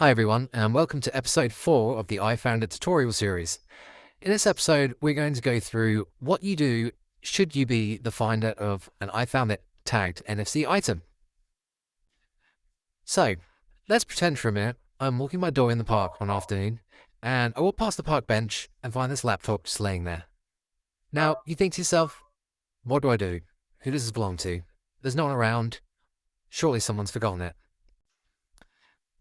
Hi everyone, and welcome to episode 4 of the iFoundIt tutorial series. In this episode, we're going to go through what you do should you be the finder of an iFoundIt tagged NFC item. So, let's pretend for a minute I'm walking my dog in the park one afternoon, and I walk past the park bench and find this laptop just laying there. Now, you think to yourself, what do I do? Who does this belong to? There's no one around. Surely someone's forgotten it.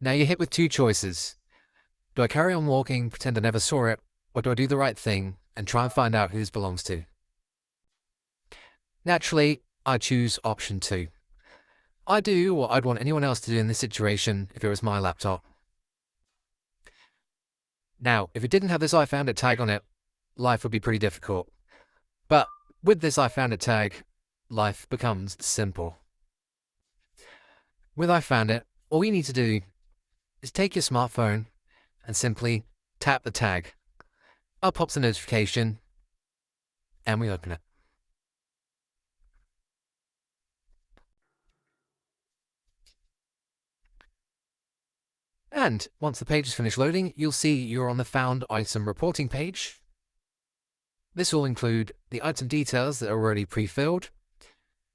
Now you're hit with two choices. Do I carry on walking, pretend I never saw it, or do I do the right thing and try and find out who this belongs to? Naturally, I choose option 2. I do what I'd want anyone else to do in this situation if it was my laptop. Now, if it didn't have this iFoundIt tag on it, life would be pretty difficult. But with this iFoundIt tag, life becomes simple. With iFoundIt, all you need to do is take your smartphone and simply tap the tag. Up pops the notification, and we open it. And once the page is finished loading, you'll see you're on the Found Item reporting page. This will include the item details that are already pre-filled.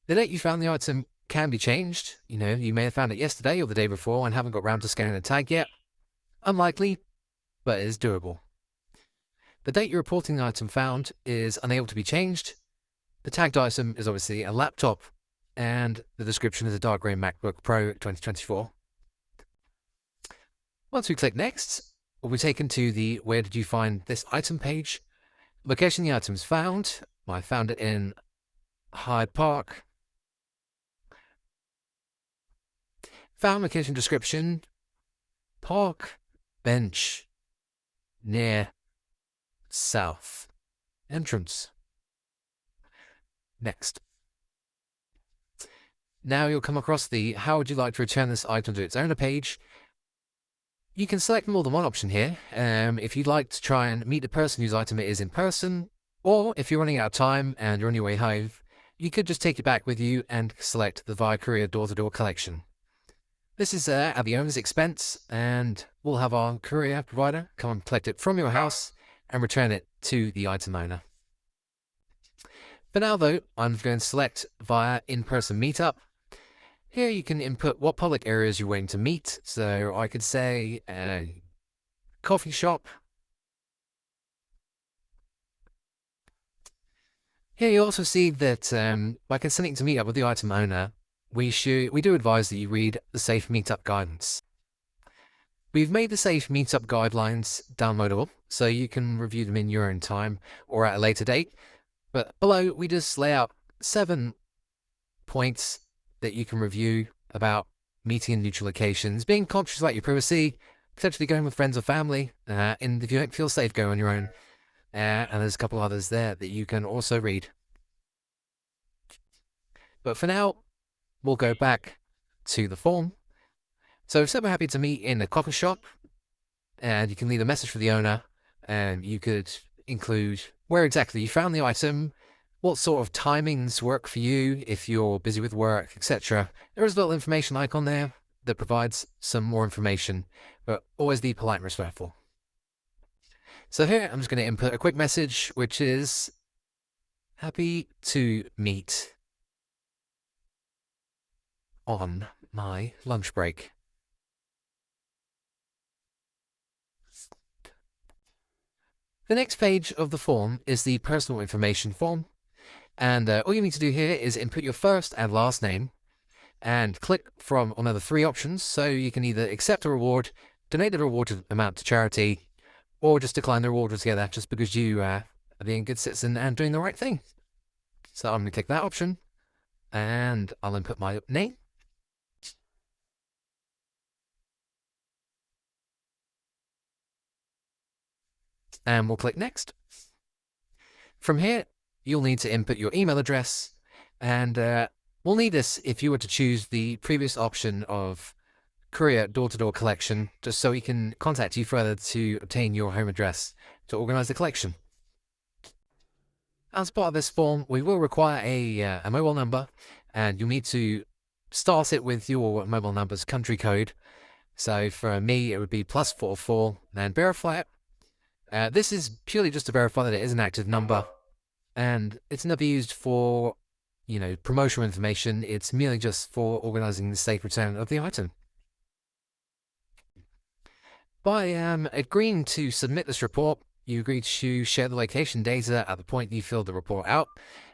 The date you found the item can be changed. You may have found it yesterday or the day before and haven't got round to scanning the tag yet. Unlikely, but it is doable. The date you're reporting the item found is unable to be changed. The tagged item is obviously a laptop, and the description is a dark grey MacBook Pro 2024. Once we click Next, we'll be taken to the Where Did You Find This Item page. Location the item is found. I found it in Hyde Park. Found location description, park bench near south entrance. Next. Now you'll come across the How would you like to return this item to its owner page. You can select more than one option here. If you'd like to try and meet the person whose item it is in person, or if you're running out of time and you're on your way home, you could just take it back with you and select the via courier door-to-door collection. This is at the owner's expense, and we'll have our courier provider come and collect it from your house and return it to the item owner. For now though, I'm going to select via in-person meetup. Here you can input what public areas you're waiting to meet, so I could say a coffee shop. Here you also see that by consenting to meet up with the item owner, we do advise that you read the Safe Meetup Guidance. We've made the Safe Meetup Guidelines downloadable, so you can review them in your own time or at a later date. But below, we just lay out 7 points that you can review about meeting in neutral locations, being conscious about your privacy, potentially going with friends or family, and if you don't feel safe, go on your own. And there's a couple others there that you can also read. But for now, we'll go back to the form. So if we're happy to meet in a coffee shop, and you can leave a message for the owner, and you could include where exactly you found the item, what sort of timings work for you if you're busy with work, etc. There is a little information icon there that provides some more information, but always be polite and respectful. So here I'm just going to input a quick message, which is happy to meet on my lunch break. The next page of the form is the personal information form, and all you need to do here is input your first and last name and click from one of the 3 options, so you can either accept a reward, donate the reward amount to charity, or just decline the reward altogether just because you are being a good citizen and doing the right thing. So I'm going to click that option, and I'll input my name. And we'll click Next. From here, you'll need to input your email address, and we'll need this if you were to choose the previous option of courier door-to-door collection, just so we can contact you further to obtain your home address to organize the collection. As part of this form, we will require a mobile number, and you'll need to start it with your mobile number's country code. So for me, it would be +44, then verify it. This is purely just to verify that it is an active number, and it's never used for, promotional information. It's merely just for organizing the safe return of the item. By agreeing to submit this report, you agree to share the location data at the point you fill the report out.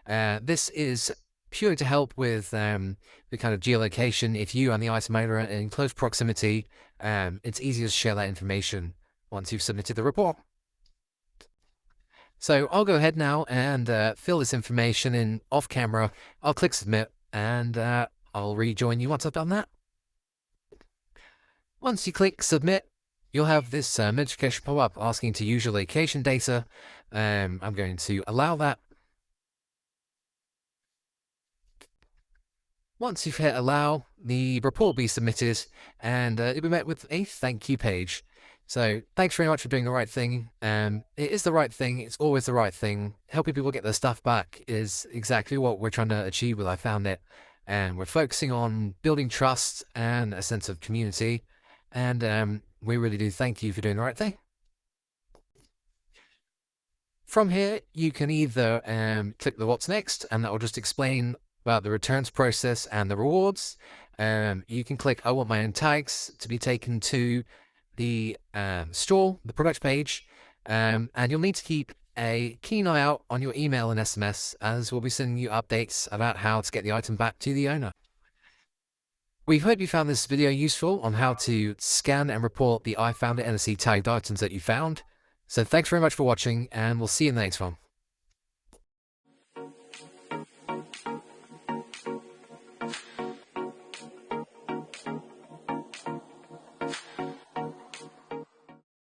This is purely to help with the kind of geolocation. If you and the item owner are in close proximity, it's easier to share that information once you've submitted the report. So I'll go ahead now and fill this information in off camera. I'll click submit, and I'll rejoin you once I've done that. Once you click submit, you'll have this notification pop up asking to use your location data. I'm going to allow that. Once you've hit allow, the report will be submitted, and it'll be met with a thank you page. So thanks very much for doing the right thing. It is the right thing. It's always the right thing. Helping people get their stuff back is exactly what we're trying to achieve with iFoundIt. And we're focusing on building trust and a sense of community. And we really do thank you for doing the right thing. From here, you can either click the what's next, and that will just explain about the returns process and the rewards. You can click I want my own tags to be taken to the store, the product page, and you'll need to keep a keen eye out on your email and SMS, as we'll be sending you updates about how to get the item back to the owner. We hope you found this video useful on how to scan and report the iFoundIt NFC tagged items that you found. So thanks very much for watching, and we'll see you in the next one.